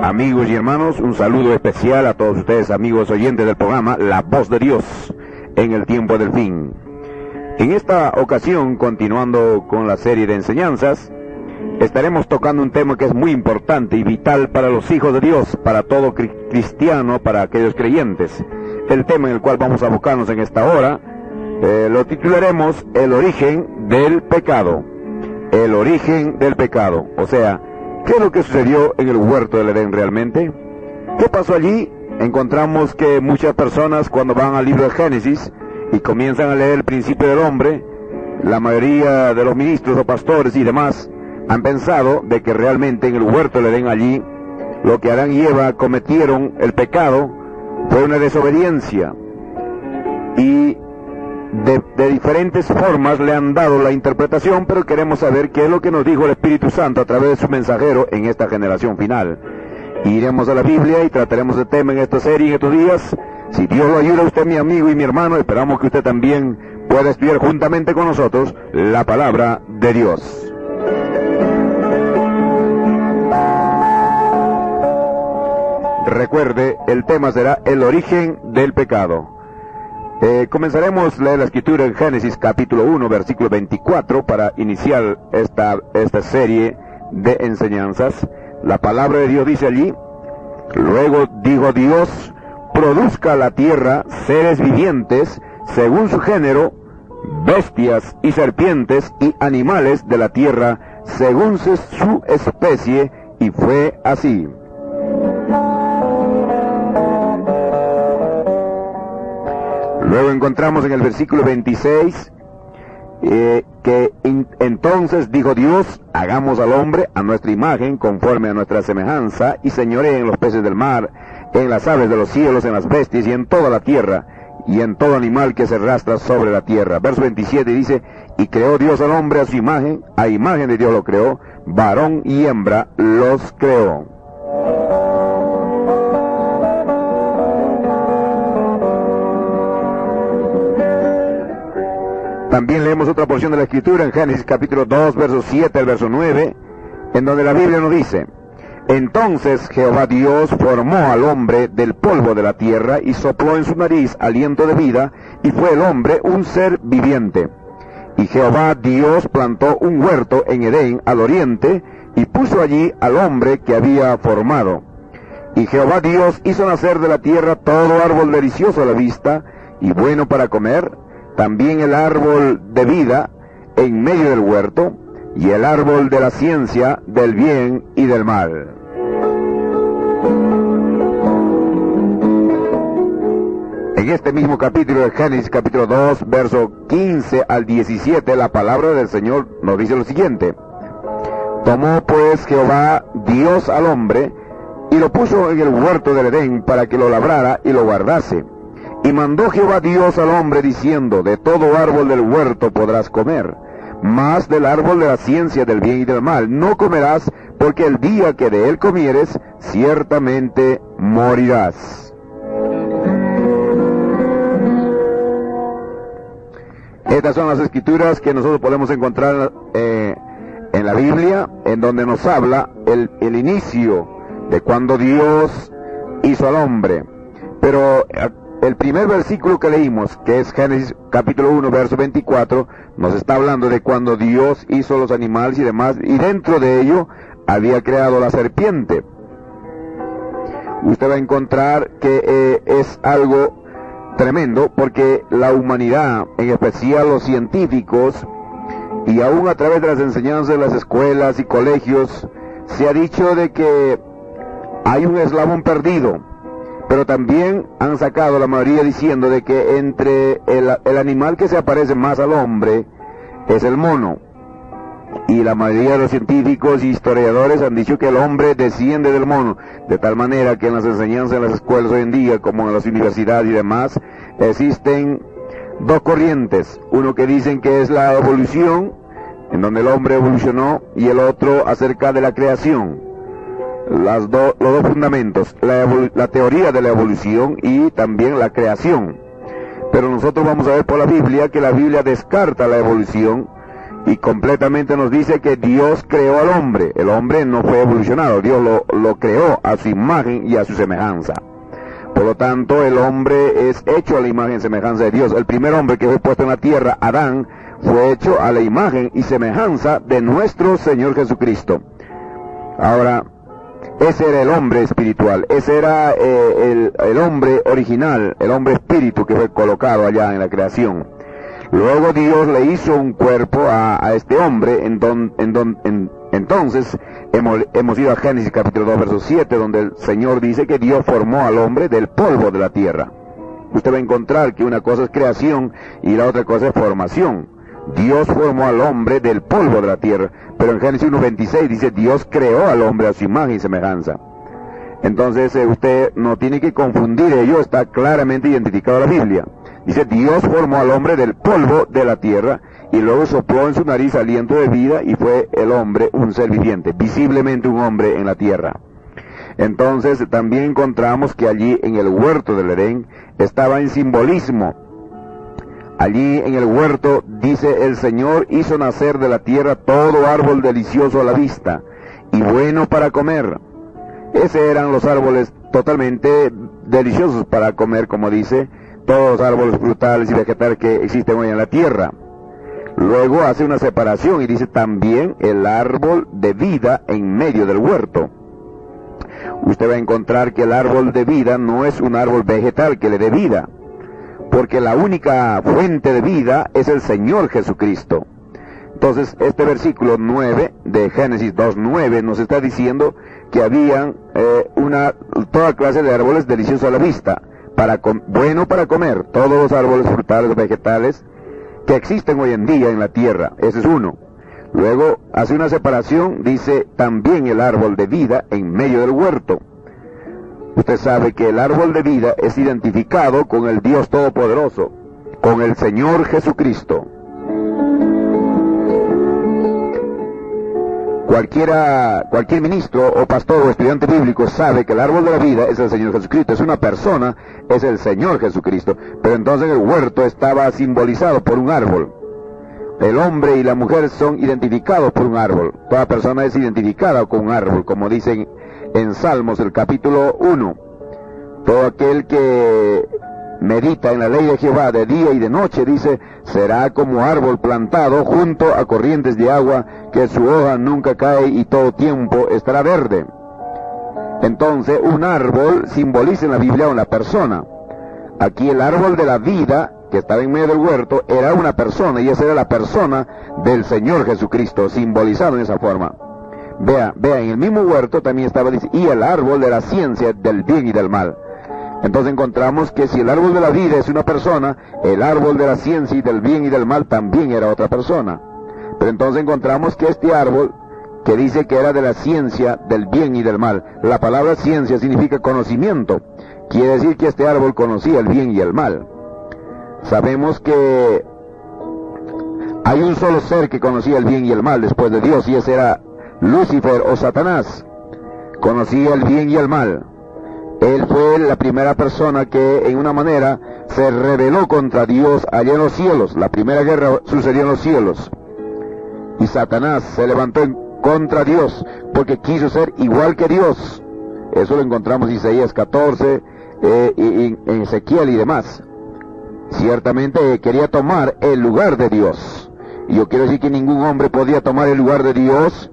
Amigos y hermanos, un saludo especial a todos ustedes, amigos oyentes del programa La Voz de Dios en el tiempo del fin. En esta ocasión, continuando con la serie de enseñanzas, estaremos tocando un tema que es muy importante y vital para los hijos de Dios, para todo cristiano, para aquellos creyentes. El tema en el cual vamos a abocarnos en esta hora, lo titularemos El origen del pecado. El origen del pecado, o sea, ¿qué es lo que sucedió en el huerto del Edén realmente? ¿Qué pasó allí? Encontramos que muchas personas cuando van al libro de Génesis y comienzan a leer el principio del hombre, la mayoría de los ministros o pastores y demás han pensado de que realmente en el huerto del Edén allí, lo que Adán y Eva cometieron, el pecado, fue una desobediencia. Y de diferentes formas le han dado la interpretación, pero queremos saber qué es lo que nos dijo el Espíritu Santo a través de su mensajero en esta generación final. Iremos a la Biblia y trataremos el tema en esta serie en estos días. Si Dios lo ayuda a usted, mi amigo y mi hermano, esperamos que usted también pueda estudiar juntamente con nosotros la palabra de Dios. Recuerde, el tema será el origen del pecado. Comenzaremos a leer la escritura en Génesis capítulo 1, versículo 24, para iniciar esta serie de enseñanzas. La palabra de Dios dice allí: luego dijo Dios, produzca la tierra seres vivientes según su género, bestias y serpientes y animales de la tierra según su especie, y fue así. Luego encontramos en el versículo 26 entonces dijo Dios, hagamos al hombre a nuestra imagen, conforme a nuestra semejanza, y señoree en los peces del mar, en las aves de los cielos, en las bestias y en toda la tierra, y en todo animal que se arrastra sobre la tierra. Verso 27 dice, y creó Dios al hombre a su imagen, a imagen de Dios lo creó, varón y hembra los creó. También leemos otra porción de la Escritura en Génesis capítulo 2, verso 7 al verso 9, en donde la Biblia nos dice: entonces Jehová Dios formó al hombre del polvo de la tierra y sopló en su nariz aliento de vida, y fue el hombre un ser viviente. Y Jehová Dios plantó un huerto en Edén al oriente, y puso allí al hombre que había formado. Y Jehová Dios hizo nacer de la tierra todo árbol delicioso a la vista, y bueno para comer, también el árbol de vida en medio del huerto, y el árbol de la ciencia del bien y del mal. En este mismo capítulo de Génesis, capítulo 2, verso 15 al 17, la palabra del Señor nos dice lo siguiente: tomó pues Jehová Dios al hombre, y lo puso en el huerto del Edén para que lo labrara y lo guardase. Y mandó Jehová Dios al hombre diciendo, de todo árbol del huerto podrás comer, mas del árbol de la ciencia del bien y del mal no comerás, porque el día que de él comieres, ciertamente morirás. Estas son las escrituras que nosotros podemos encontrar en la Biblia, en donde nos habla el inicio de cuando Dios hizo al hombre. Pero el primer versículo que leímos, que es Génesis capítulo 1, verso 24, nos está hablando de cuando Dios hizo los animales y demás, y dentro de ello había creado la serpiente. Usted va a encontrar que es algo tremendo, porque la humanidad, en especial los científicos, y aún a través de las enseñanzas de las escuelas y colegios, se ha dicho de que hay un eslabón perdido. Pero también han sacado la mayoría diciendo de que entre el animal que se aparece más al hombre es el mono. Y la mayoría de los científicos y historiadores han dicho que el hombre desciende del mono. De tal manera que en las enseñanzas de las escuelas hoy en día, como en las universidades y demás, existen dos corrientes. Uno que dicen que es la evolución, en donde el hombre evolucionó, y el otro acerca de la creación. Los dos fundamentos, la teoría de la evolución y también la creación. Pero nosotros vamos a ver por la Biblia que la Biblia descarta la evolución y completamente nos dice que Dios creó al hombre. El hombre no fue evolucionado, Dios lo creó a su imagen y a su semejanza. Por lo tanto, el hombre es hecho a la imagen y semejanza de Dios. El primer hombre que fue puesto en la tierra, Adán, fue hecho a la imagen y semejanza de nuestro Señor Jesucristo. Ahora, ese era el hombre espiritual, ese era el hombre original, el hombre espíritu que fue colocado allá en la creación. Luego Dios le hizo un cuerpo a este hombre, entonces hemos ido a Génesis capítulo 2, verso 7, donde el Señor dice que Dios formó al hombre del polvo de la tierra. Usted va a encontrar que una cosa es creación y la otra cosa es formación. Dios formó al hombre del polvo de la tierra, pero en Génesis 1:26 dice Dios creó al hombre a su imagen y semejanza. Entonces usted no tiene que confundir ello, está claramente identificado en la Biblia. Dice Dios formó al hombre del polvo de la tierra y luego sopló en su nariz aliento de vida y fue el hombre un ser viviente, visiblemente un hombre en la tierra. Entonces también encontramos que allí en el huerto del Edén estaba en simbolismo. Allí en el huerto, dice el Señor, hizo nacer de la tierra todo árbol delicioso a la vista y bueno para comer. Esos eran los árboles totalmente deliciosos para comer, como dice, todos los árboles frutales y vegetales que existen hoy en la tierra. Luego hace una separación y dice también el árbol de vida en medio del huerto. Usted va a encontrar que el árbol de vida no es un árbol vegetal que le dé vida, porque la única fuente de vida es el Señor Jesucristo. Entonces, este versículo 9 de Génesis 2:9 nos está diciendo que habían toda clase de árboles deliciosos a la vista, bueno para comer, todos los árboles frutales, vegetales que existen hoy en día en la tierra. Ese es uno. Luego hace una separación, dice también el árbol de vida en medio del huerto. Usted sabe que el árbol de vida es identificado con el Dios Todopoderoso, con el Señor Jesucristo. Cualquier ministro o pastor o estudiante bíblico sabe que el árbol de la vida es el Señor Jesucristo, es una persona, es el Señor Jesucristo. Pero entonces el huerto estaba simbolizado por un árbol. El hombre y la mujer son identificados por un árbol. Toda persona es identificada con un árbol, como dicen en Salmos, el capítulo 1. Todo aquel que medita en la ley de Jehová de día y de noche, dice, será como árbol plantado junto a corrientes de agua, que su hoja nunca cae y todo tiempo estará verde. Entonces, un árbol simboliza en la Biblia a una persona. Aquí el árbol de la vida, que estaba en medio del huerto, era una persona, y esa era la persona del Señor Jesucristo, simbolizado en esa forma. Vea, en el mismo huerto también estaba, dice, y el árbol de la ciencia del bien y del mal. Entonces encontramos que si el árbol de la vida es una persona, el árbol de la ciencia y del bien y del mal también era otra persona. Pero entonces encontramos que este árbol, que dice que era de la ciencia del bien y del mal, la palabra ciencia significa conocimiento. Quiere decir que este árbol conocía el bien y el mal. Sabemos que hay un solo ser que conocía el bien y el mal después de Dios, y ese era Lucifer o Satanás. Conocía el bien y el mal. Él fue la primera persona que en una manera se rebeló contra Dios allá en los cielos. La primera guerra sucedió en los cielos. Y Satanás se levantó contra Dios porque quiso ser igual que Dios. Eso lo encontramos en Isaías 14, en Ezequiel y demás. Ciertamente quería tomar el lugar de Dios. Y yo quiero decir que ningún hombre podía tomar el lugar de Dios,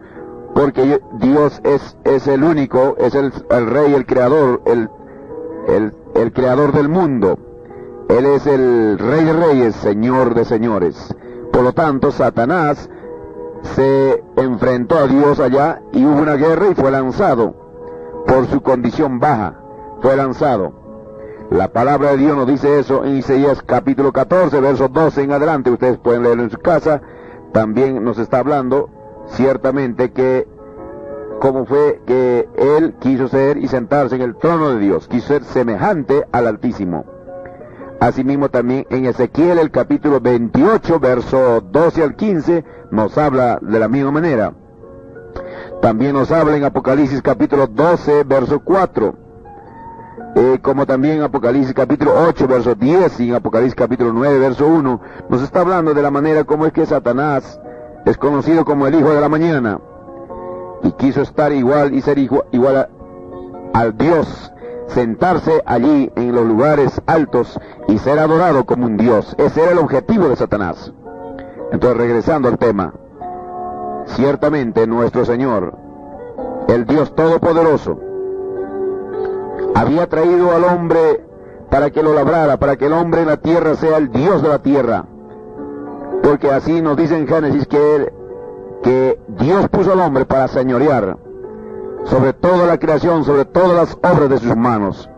porque Dios es el único, es el rey, el creador, el creador del mundo. Él es el rey de reyes, señor de señores. Por lo tanto, Satanás se enfrentó a Dios allá y hubo una guerra y fue lanzado. Por su condición baja, fue lanzado. La palabra de Dios nos dice eso en Isaías capítulo 14, versos 12 en adelante. Ustedes pueden leerlo en su casa. También nos está hablando ciertamente que cómo fue que él quiso ser y sentarse en el trono de Dios, quiso ser semejante al Altísimo. Asimismo también en Ezequiel el capítulo 28, verso 12 al 15, nos habla de la misma manera. También nos habla en Apocalipsis capítulo 12, verso 4, como también en Apocalipsis capítulo 8, verso 10, y en Apocalipsis capítulo 9, verso 1, nos está hablando de la manera como es que Satanás es conocido como el hijo de la mañana, y quiso estar igual y ser igual al Dios, sentarse allí en los lugares altos y ser adorado como un Dios. Ese era el objetivo de Satanás. Entonces, regresando al tema, ciertamente nuestro Señor, el Dios Todopoderoso, había traído al hombre para que lo labrara, para que el hombre en la tierra sea el Dios de la tierra. Porque así nos dice en Génesis que Dios puso al hombre para señorear sobre toda la creación, sobre todas las obras de sus manos.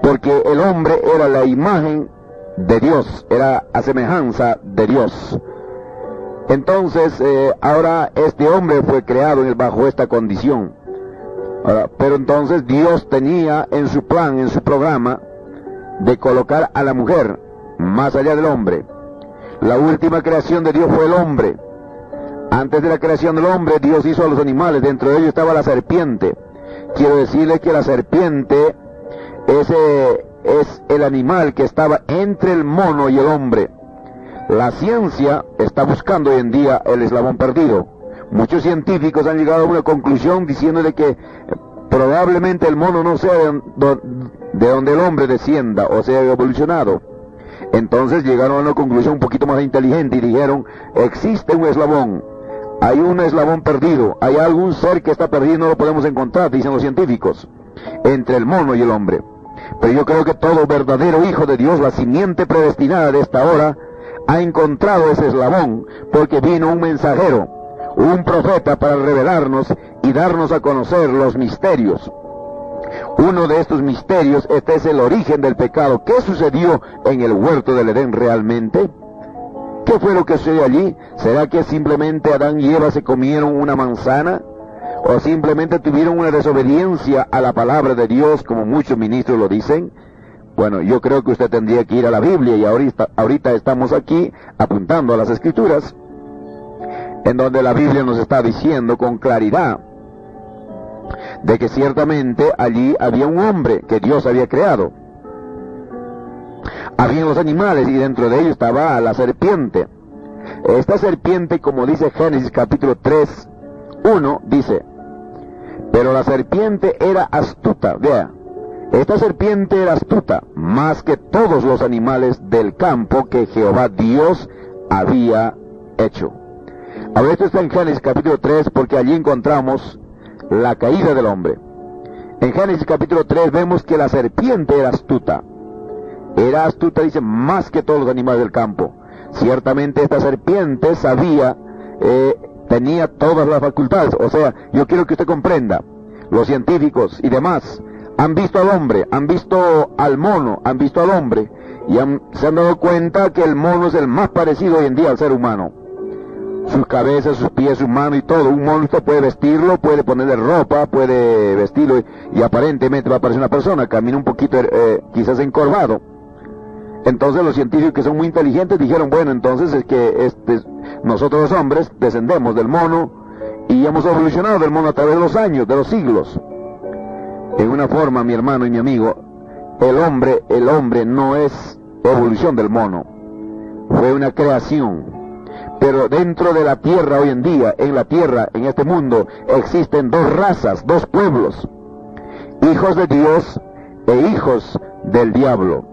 Porque el hombre era la imagen de Dios, era a semejanza de Dios. Entonces, ahora este hombre fue creado bajo esta condición. Ahora, pero entonces Dios tenía en su plan, en su programa, de colocar a la mujer más allá del hombre. La última creación de Dios fue el hombre. Antes de la creación del hombre, Dios hizo a los animales. Dentro de ellos estaba la serpiente. Quiero decirles que la serpiente es el animal que estaba entre el mono y el hombre. La ciencia está buscando hoy en día el eslabón perdido. Muchos científicos han llegado a una conclusión diciéndole que probablemente el mono no sea de donde el hombre descienda o sea evolucionado. Entonces llegaron a una conclusión un poquito más inteligente y dijeron, existe un eslabón, hay un eslabón perdido, hay algún ser que está perdido y no lo podemos encontrar, dicen los científicos, entre el mono y el hombre. Pero yo creo que todo verdadero hijo de Dios, la simiente predestinada de esta hora, ha encontrado ese eslabón, porque vino un mensajero, un profeta para revelarnos y darnos a conocer los misterios. Uno de estos misterios, este es el origen del pecado. ¿Qué sucedió en el huerto del Edén realmente? ¿Qué fue lo que sucedió allí? ¿Será que simplemente Adán y Eva se comieron una manzana? ¿O simplemente tuvieron una desobediencia a la palabra de Dios, como muchos ministros lo dicen? Bueno, yo creo que usted tendría que ir a la Biblia, y ahorita estamos aquí apuntando a las Escrituras, en donde la Biblia nos está diciendo con claridad de que ciertamente allí había un hombre que Dios había creado. Habían los animales y dentro de ellos estaba la serpiente. Esta serpiente, como dice Génesis capítulo 3, 1, dice, pero la serpiente era astuta. Vea, esta serpiente era astuta más que todos los animales del campo que Jehová Dios había hecho. Ahora esto está en Génesis capítulo 3 porque allí encontramos la caída del hombre. En Génesis capítulo 3 vemos que la serpiente era astuta. Era astuta, dice, más que todos los animales del campo. Ciertamente esta serpiente sabía, tenía todas las facultades. O sea, yo quiero que usted comprenda, los científicos y demás han visto al hombre, han visto al mono, han visto al hombre, y se han dado cuenta que el mono es el más parecido hoy en día al ser humano. Sus cabezas, sus pies, sus manos y todo. Un mono usted puede vestirlo, puede ponerle ropa, puede vestirlo y aparentemente va a parecer una persona. Camina un poquito quizás encorvado. Entonces los científicos, que son muy inteligentes, dijeron, bueno, entonces es que nosotros los hombres descendemos del mono y hemos evolucionado del mono a través de los años, de los siglos. En una forma, mi hermano y mi amigo, el hombre no es evolución del mono, fue una creación. Pero dentro de la tierra hoy en día, en la tierra, en este mundo, existen dos razas, dos pueblos, hijos de Dios e hijos del diablo.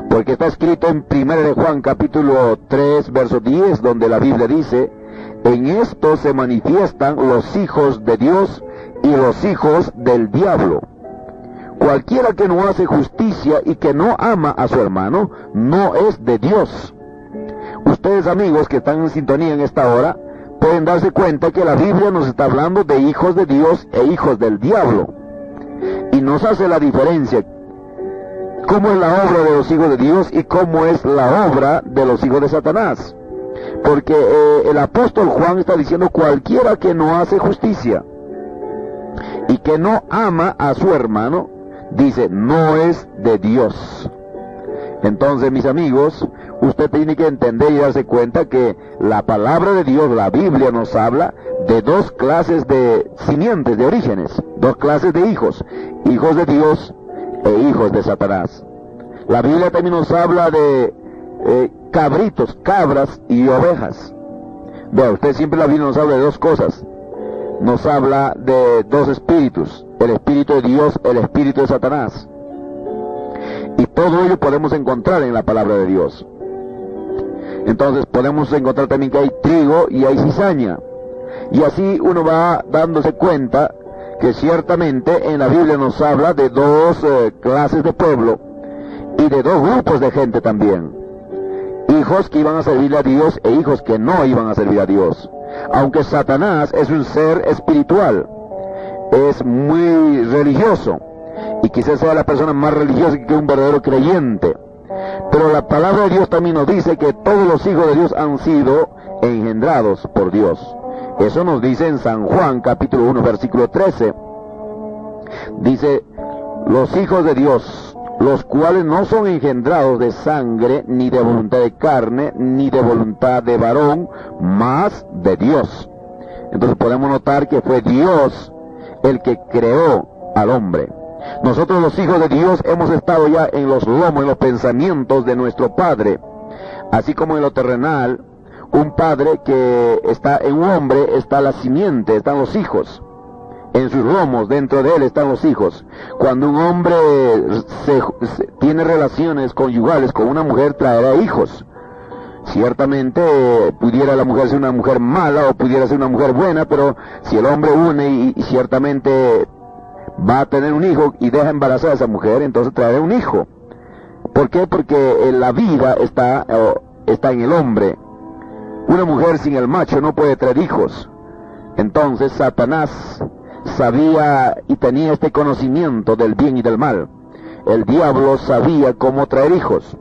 Porque está escrito en 1 de Juan capítulo 3, verso 10, donde la Biblia dice, en esto se manifiestan los hijos de Dios y los hijos del diablo. Cualquiera que no hace justicia y que no ama a su hermano, no es de Dios. Ustedes, amigos que están en sintonía en esta hora, pueden darse cuenta que la Biblia nos está hablando de hijos de Dios e hijos del diablo. Y nos hace la diferencia. ¿Cómo es la obra de los hijos de Dios y cómo es la obra de los hijos de Satanás? Porque el apóstol Juan está diciendo, cualquiera que no hace justicia y que no ama a su hermano, dice, no es de Dios. Entonces, mis amigos, usted tiene que entender y darse cuenta que la palabra de Dios, la Biblia, nos habla de dos clases de simientes, de orígenes, dos clases de hijos, hijos de Dios e hijos de Satanás. La Biblia también nos habla de cabritos, cabras y ovejas. Vea, usted siempre la Biblia nos habla de dos cosas. Nos habla de dos espíritus, el espíritu de Dios, el espíritu de Satanás. Y todo ello podemos encontrar en la palabra de Dios. Entonces podemos encontrar también que hay trigo y hay cizaña. Y así uno va dándose cuenta que ciertamente en la Biblia nos habla de dos clases de pueblo y de dos grupos de gente también. Hijos que iban a servir a Dios e hijos que no iban a servir a Dios. Aunque Satanás es un ser espiritual, es muy religioso y quizás sea la persona más religiosa que un verdadero creyente. Pero la palabra de Dios también nos dice que todos los hijos de Dios han sido engendrados por Dios. Eso nos dice en San Juan capítulo 1 versículo 13. Dice, los hijos de Dios, los cuales no son engendrados de sangre, ni de voluntad de carne, ni de voluntad de varón, mas de Dios. Entonces podemos notar que fue Dios el que creó al hombre. Nosotros los hijos de Dios hemos estado ya en los lomos, en los pensamientos de nuestro Padre. Así como en lo terrenal, un padre que está en un hombre, está la simiente, están los hijos. En sus lomos, dentro de él están los hijos. Cuando un hombre tiene relaciones conyugales con una mujer, traerá hijos. Ciertamente pudiera la mujer ser una mujer mala o pudiera ser una mujer buena, pero si el hombre une y ciertamente va a tener un hijo y deja embarazada a esa mujer, entonces traerá un hijo. ¿Por qué? Porque la vida está en el hombre. Una mujer sin el macho no puede traer hijos. Entonces Satanás sabía y tenía este conocimiento del bien y del mal. El diablo sabía cómo traer hijos.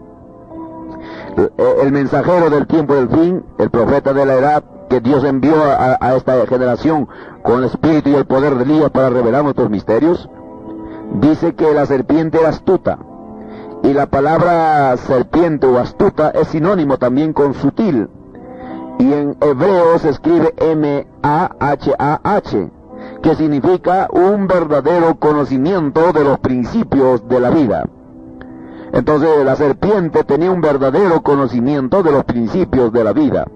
El mensajero del tiempo del fin, el profeta de la edad que Dios envió a esta generación con el espíritu y el poder de Elías para revelar nuestros misterios, dice que la serpiente era astuta. Y la palabra serpiente o astuta es sinónimo también con sutil. Y en hebreo se escribe M-A-H-A-H, que significa un verdadero conocimiento de los principios de la vida. Entonces la serpiente tenía un verdadero conocimiento de los principios de la vida.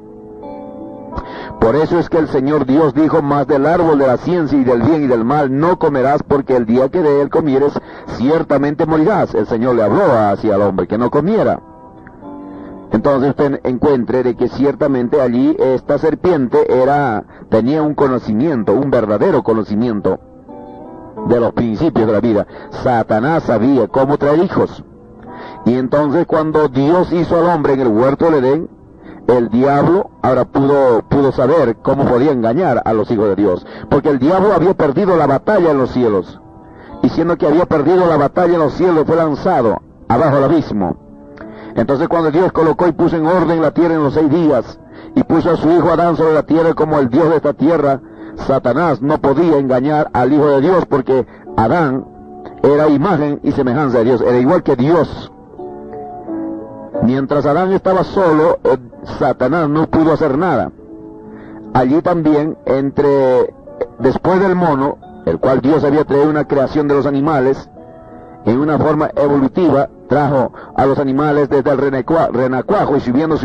Por eso es que el Señor Dios dijo, más del árbol de la ciencia y del bien y del mal no comerás, porque el día que de él comieres, ciertamente morirás. El Señor le habló hacia el hombre que no comiera. Entonces usted encuentre de que ciertamente allí esta serpiente tenía un conocimiento, un verdadero conocimiento de los principios de la vida. Satanás sabía cómo traer hijos. Y entonces cuando Dios hizo al hombre en el huerto del Edén, el diablo ahora pudo saber cómo podía engañar a los hijos de Dios. Porque el diablo había perdido la batalla en los cielos. Y siendo que había perdido la batalla en los cielos, fue lanzado abajo al abismo. Entonces cuando Dios colocó y puso en orden la tierra en los 6 días, y puso a su hijo Adán sobre la tierra como el Dios de esta tierra, Satanás no podía engañar al Hijo de Dios, porque Adán era imagen y semejanza de Dios, era igual que Dios. Mientras Adán estaba solo, Satanás no pudo hacer nada. Allí también, después del mono, el cual Dios había traído una creación de los animales, en una forma evolutiva, trajo a los animales desde el renacuajo y subiendo,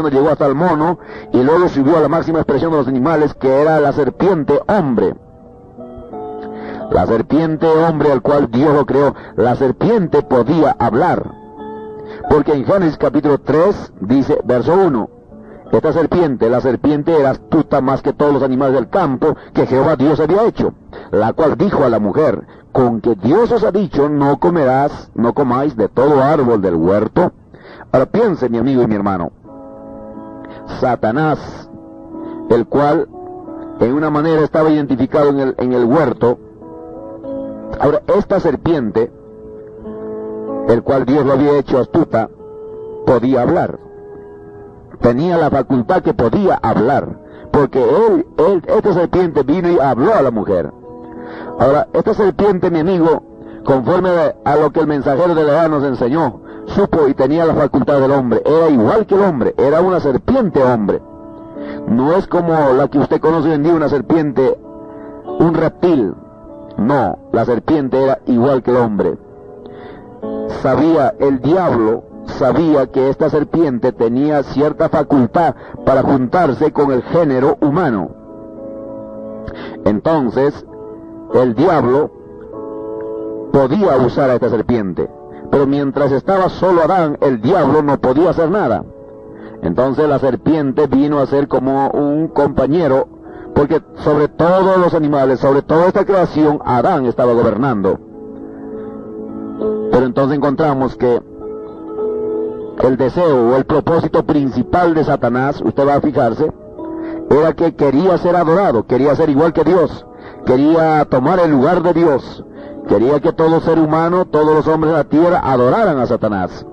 llegó hasta el mono, y luego subió a la máxima expresión de los animales, que era la serpiente hombre. La serpiente hombre al cual Dios lo creó. La serpiente podía hablar. Porque en Génesis capítulo 3 dice, verso 1, esta serpiente, la serpiente era astuta más que todos los animales del campo que Jehová Dios había hecho, la cual dijo a la mujer, con que Dios os ha dicho, no comáis de todo árbol del huerto. Ahora piense, mi amigo y mi hermano, Satanás, el cual en una manera estaba identificado en el huerto. Ahora, esta serpiente, el cual Dios lo había hecho astuta, podía hablar. Tenía la facultad que podía hablar, porque esta serpiente vino y habló a la mujer. Ahora, esta serpiente, mi amigo, conforme a lo que el mensajero de la edad nos enseñó, supo y tenía la facultad del hombre. Era igual que el hombre, era una serpiente hombre. No es como la que usted conoce hoy en día, una serpiente, un reptil. No, la serpiente era igual que el hombre. El diablo sabía que esta serpiente tenía cierta facultad para juntarse con el género humano. Entonces, el diablo podía usar a esta serpiente, pero mientras estaba solo Adán, el diablo no podía hacer nada. Entonces la serpiente vino a ser como un compañero, porque sobre todos los animales, sobre toda esta creación, Adán estaba gobernando. Pero entonces encontramos que el deseo o el propósito principal de Satanás, usted va a fijarse, era que quería ser adorado, quería ser igual que Dios, quería tomar el lugar de Dios, quería que todo ser humano, todos los hombres de la tierra adoraran a Satanás.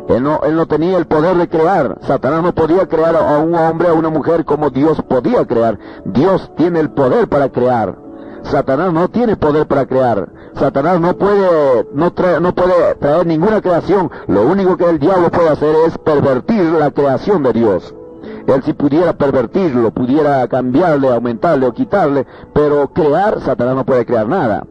Él no tenía el poder de crear. Satanás no podía crear a un hombre, a una mujer como Dios podía crear. Dios tiene el poder para crear. Satanás no tiene poder para crear. Satanás no puede traer ninguna creación. Lo único que el diablo puede hacer es pervertir la creación de Dios. Él si pudiera pervertirlo, pudiera cambiarle, aumentarle o quitarle, pero crear, Satanás no puede crear nada.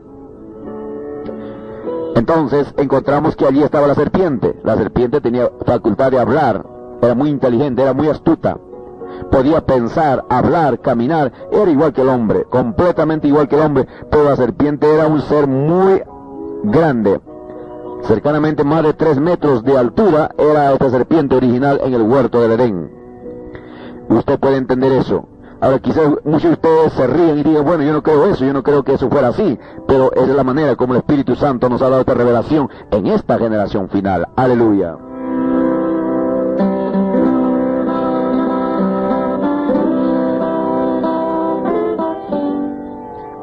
Entonces encontramos que allí estaba la serpiente. La serpiente tenía facultad de hablar, era muy inteligente, era muy astuta. Podía pensar, hablar, caminar, era igual que el hombre, completamente igual que el hombre, pero la serpiente era un ser muy grande. Cercanamente más de 3 metros de altura era esta serpiente original en el huerto del Edén. Usted puede entender eso. Ahora quizás muchos de ustedes se ríen y digan, bueno, yo no creo eso, yo no creo que eso fuera así, pero esa es la manera como el Espíritu Santo nos ha dado esta revelación en esta generación final. Aleluya.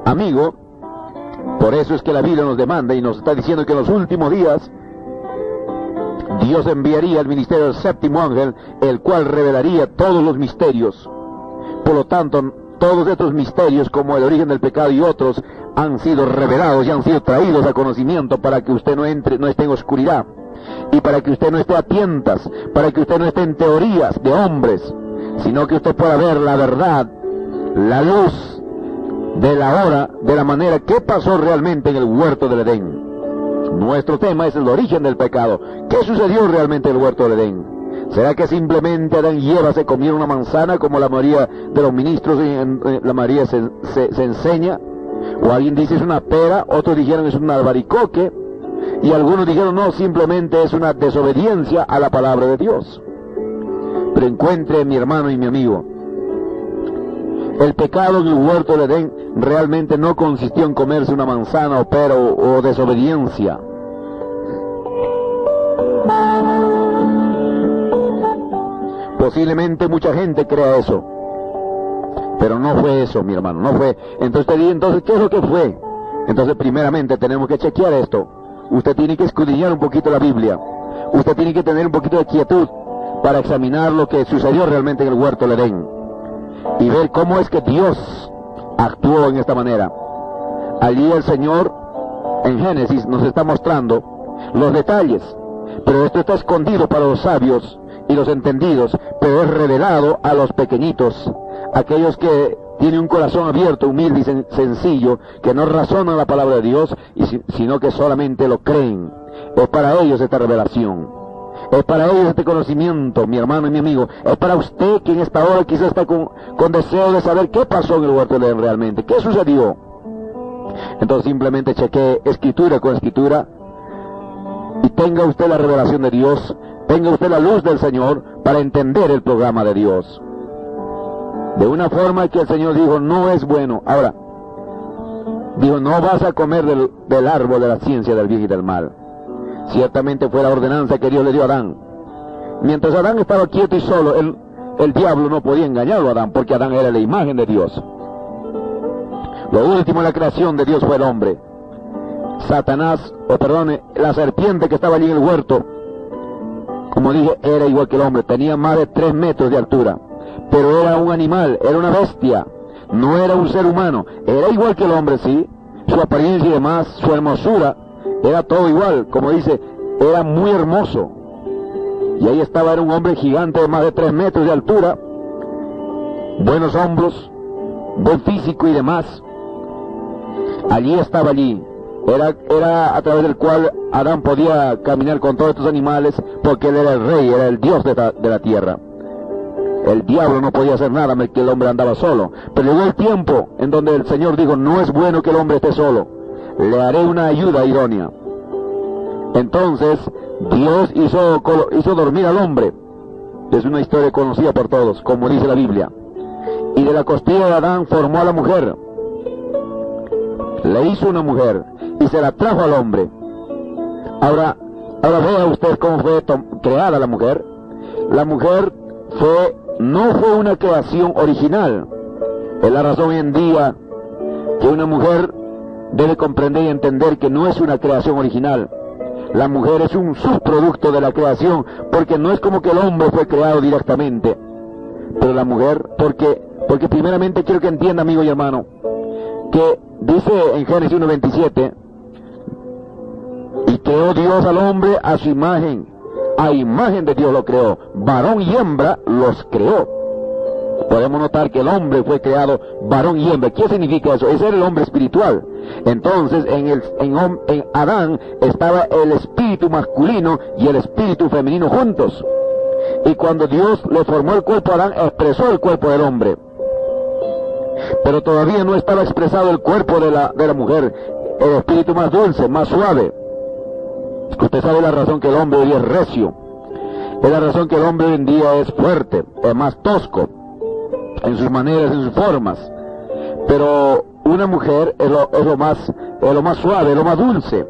Amigo, por eso es que la Biblia nos demanda y nos está diciendo que en los últimos días Dios enviaría el ministerio del séptimo ángel, el cual revelaría todos los misterios. Por lo tanto, todos estos misterios, como el origen del pecado y otros, han sido revelados y han sido traídos a conocimiento para que usted no esté en oscuridad, y para que usted no esté a tientas, para que usted no esté en teorías de hombres, sino que usted pueda ver la verdad, la luz de la hora, de la manera que pasó realmente en el huerto del Edén. Nuestro tema es el origen del pecado. ¿Qué sucedió realmente en el huerto del Edén? ¿Será que simplemente Adán y Eva se comieron una manzana como la mayoría de los ministros la mayoría se enseña? O alguien dice es una pera, otros dijeron es un albaricoque, y algunos dijeron no, simplemente es una desobediencia a la palabra de Dios. Pero encuentre, mi hermano y mi amigo, el pecado en el huerto del Edén realmente no consistió en comerse una manzana o pera o desobediencia. Posiblemente mucha gente crea eso, pero no fue eso, mi hermano, no fue. Entonces, ¿qué es lo que fue? Entonces, primeramente tenemos que chequear esto. Usted tiene que escudriñar un poquito la Biblia. Usted tiene que tener un poquito de quietud para examinar lo que sucedió realmente en el huerto del Edén y ver cómo es que Dios actuó en esta manera. Allí el Señor en Génesis nos está mostrando los detalles, pero esto está escondido para los sabios y los entendidos, pero es revelado a los pequeñitos, aquellos que tienen un corazón abierto, humilde y sencillo, que no razonan la palabra de Dios, sino que solamente lo creen. Es para ellos esta revelación, es para ellos este conocimiento, mi hermano y mi amigo. Es para usted que en esta hora quizás está con deseo de saber qué pasó en el huerto de Edén realmente, qué sucedió. Entonces simplemente chequee escritura con escritura y tenga usted la revelación de Dios, tenga usted la luz del Señor para entender el programa de Dios. De una forma que el Señor dijo, no es bueno. Ahora, dijo, no vas a comer del árbol de la ciencia del bien y del mal. Ciertamente fue la ordenanza que Dios le dio a Adán. Mientras Adán estaba quieto y solo, el diablo no podía engañarlo a Adán, porque Adán era la imagen de Dios. Lo último en la creación de Dios fue el hombre. La serpiente que estaba allí en el huerto, como dije, era igual que el hombre, tenía más de 3 metros de altura, pero era un animal, era una bestia, no era un ser humano, era igual que el hombre, sí, su apariencia y demás, su hermosura, era todo igual, como dice, era muy hermoso, y ahí estaba, era un hombre gigante de más de 3 metros de altura, buenos hombros, buen físico y demás. Allí estaba allí, era a través del cual Adán podía caminar con todos estos animales, porque él era el rey, era el Dios de la tierra. El diablo no podía hacer nada porque el hombre andaba solo. Pero llegó el tiempo en donde el Señor dijo, no es bueno que el hombre esté solo, le haré una ayuda idónea. Entonces Dios hizo dormir al hombre. Es una historia conocida por todos, como dice la Biblia. Y de la costilla de Adán formó a la mujer. Le hizo una mujer y se la trajo al hombre. Ahora vea usted cómo fue creada la mujer. La mujer no fue una creación original. Es la razón hoy en día que una mujer debe comprender y entender que no es una creación original. La mujer es un subproducto de la creación, porque no es como que el hombre fue creado directamente. Pero la mujer, porque primeramente quiero que entienda, amigo y hermano, que dice en Génesis 1:27, y creó Dios al hombre a su imagen. A imagen de Dios lo creó, varón y hembra los creó. Podemos notar que el hombre fue creado varón y hembra. ¿Qué significa eso? Ese era el hombre espiritual. Entonces en Adán estaba el espíritu masculino y el espíritu femenino juntos. Y cuando Dios le formó el cuerpo a Adán, expresó el cuerpo del hombre. Pero todavía no estaba expresado el cuerpo de la mujer, el espíritu más dulce, más suave. Usted sabe la razón que el hombre hoy es recio. Es la razón que el hombre hoy en día es fuerte, es más tosco en sus maneras, en sus formas. Pero una mujer es lo más suave, es lo más dulce,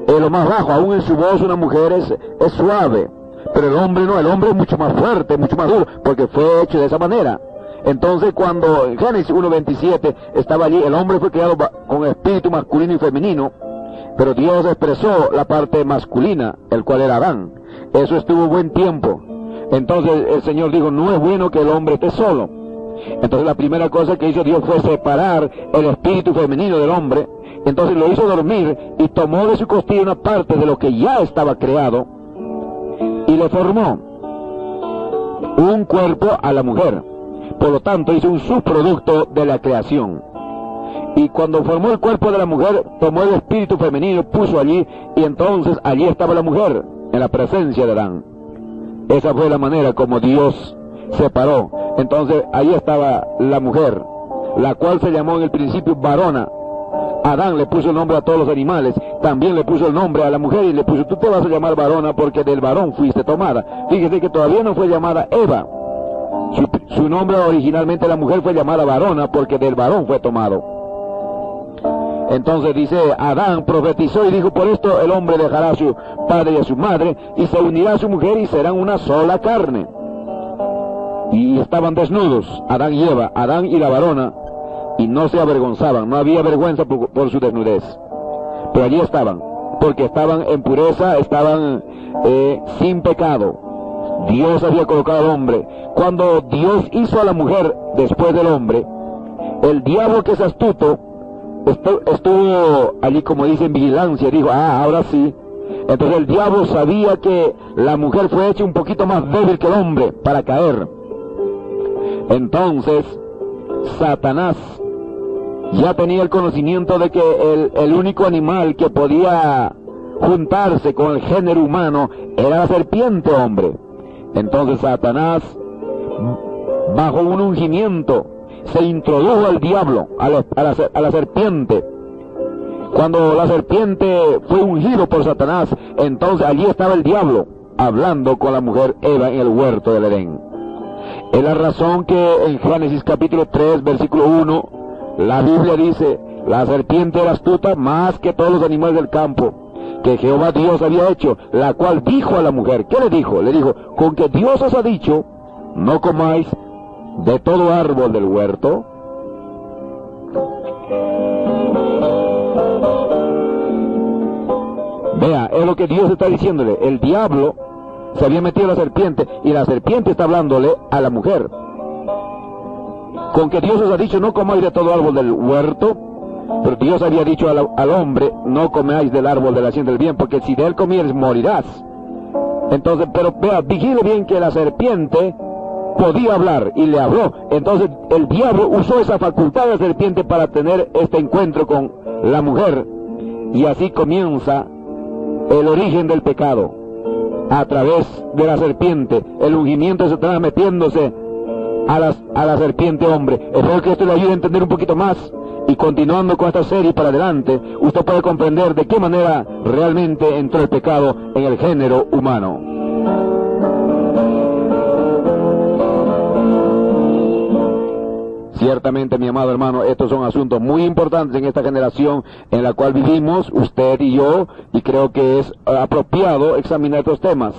es lo más bajo. Aún en su voz una mujer es suave. Pero el hombre no, el hombre es mucho más fuerte, mucho más duro, porque fue hecho de esa manera. Entonces cuando en Génesis 1:27 estaba allí, el hombre fue creado con espíritu masculino y femenino, pero Dios expresó la parte masculina, el cual era Adán. Eso estuvo buen tiempo. Entonces el Señor dijo, no es bueno que el hombre esté solo. Entonces la primera cosa que hizo Dios fue separar el espíritu femenino del hombre. Entonces lo hizo dormir y tomó de su costilla una parte de lo que ya estaba creado y le formó un cuerpo a la mujer. Por lo tanto hizo un subproducto de la creación. Y cuando formó el cuerpo de la mujer, tomó el espíritu femenino, puso allí, y entonces allí estaba la mujer, en la presencia de Adán. Esa fue la manera como Dios separó. Entonces allí estaba la mujer, la cual se llamó en el principio varona. Adán le puso el nombre a todos los animales, también le puso el nombre a la mujer y le puso, tú te vas a llamar varona porque del varón fuiste tomada. Fíjese que todavía no fue llamada Eva. Su nombre originalmente la mujer fue llamada varona porque del varón fue tomado. Entonces dice, Adán profetizó y dijo, por esto el hombre dejará a su padre y a su madre y se unirá a su mujer y serán una sola carne. Y estaban desnudos, Adán y Eva, Adán y la varona, y no se avergonzaban, no había vergüenza por su desnudez. Pero allí estaban, porque estaban en pureza, estaban sin pecado. Dios había colocado al hombre. Cuando Dios hizo a la mujer después del hombre, el diablo, que es astuto, estuvo allí, como dice, en vigilancia. Dijo, ahora sí. Entonces el diablo sabía que la mujer fue hecha un poquito más débil que el hombre para caer. Entonces Satanás ya tenía el conocimiento de que el único animal que podía juntarse con el género humano era la serpiente, hombre. Entonces Satanás, bajo un ungimiento, se introdujo al diablo, a la serpiente. Cuando la serpiente fue ungido por Satanás, entonces allí estaba el diablo hablando con la mujer Eva en el huerto del Edén. Es la razón que en Génesis capítulo 3, versículo 1, la Biblia dice, la serpiente era astuta más que todos los animales del campo que Jehová Dios había hecho, la cual dijo a la mujer, ¿qué le dijo? Le dijo, con que Dios os ha dicho, no comáis de todo árbol del huerto. Vea, es lo que Dios está diciéndole. El diablo se había metido a la serpiente y la serpiente está hablándole a la mujer. Con que Dios os ha dicho, no comáis de todo árbol del huerto. Pero Dios había dicho al hombre, no comáis del árbol de la ciencia del bien, porque si de él comieres morirás. Entonces, pero vea, vigile bien que la serpiente podía hablar y le habló. Entonces el diablo usó esa facultad de la serpiente para tener este encuentro con la mujer. Y así comienza el origen del pecado, a través de la serpiente, el ungimiento de Satanás metiéndose a la serpiente hombre. Espero que esto le ayude a entender un poquito más, y continuando con esta serie para adelante, usted puede comprender de qué manera realmente entró el pecado en el género humano. Ciertamente, mi amado hermano, estos son asuntos muy importantes en esta generación en la cual vivimos, usted y yo, y creo que es apropiado examinar estos temas,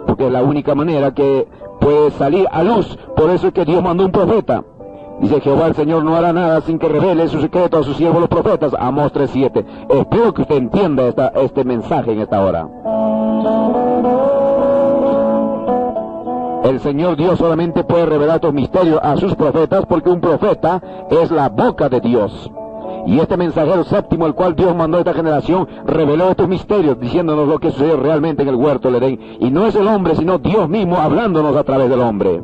porque es la única manera que puede salir a luz. Por eso es que Dios mandó un profeta. Dice: Jehová el Señor no hará nada sin que revele su secreto a sus siervos los profetas. Amós 3:7. Espero que usted entienda este mensaje en esta hora. El Señor Dios solamente puede revelar estos misterios a sus profetas, porque un profeta es la boca de Dios. Y este mensajero séptimo, el cual Dios mandó a esta generación, reveló estos misterios, diciéndonos lo que sucedió realmente en el huerto del Edén. Y no es el hombre, sino Dios mismo hablándonos a través del hombre.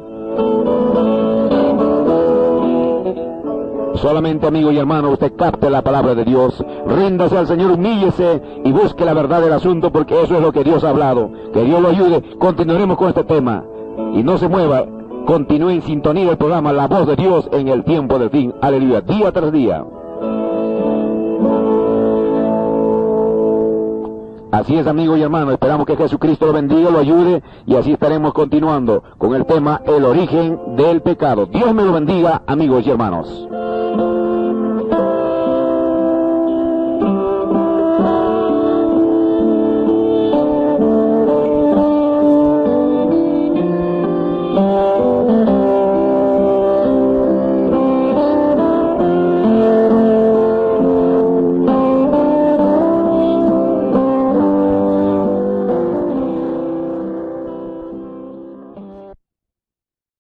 Solamente, amigo y hermano, usted capte la palabra de Dios, ríndase al Señor, humíllese y busque la verdad del asunto, porque eso es lo que Dios ha hablado. Que Dios lo ayude. Continuaremos con este tema. Y no se mueva, continúe en sintonía del programa La Voz de Dios en el tiempo del fin. Aleluya, día tras día. Así es, amigo y hermano, esperamos que Jesucristo lo bendiga, lo ayude, y así estaremos continuando con el tema El origen del pecado. Dios me lo bendiga, amigos y hermanos.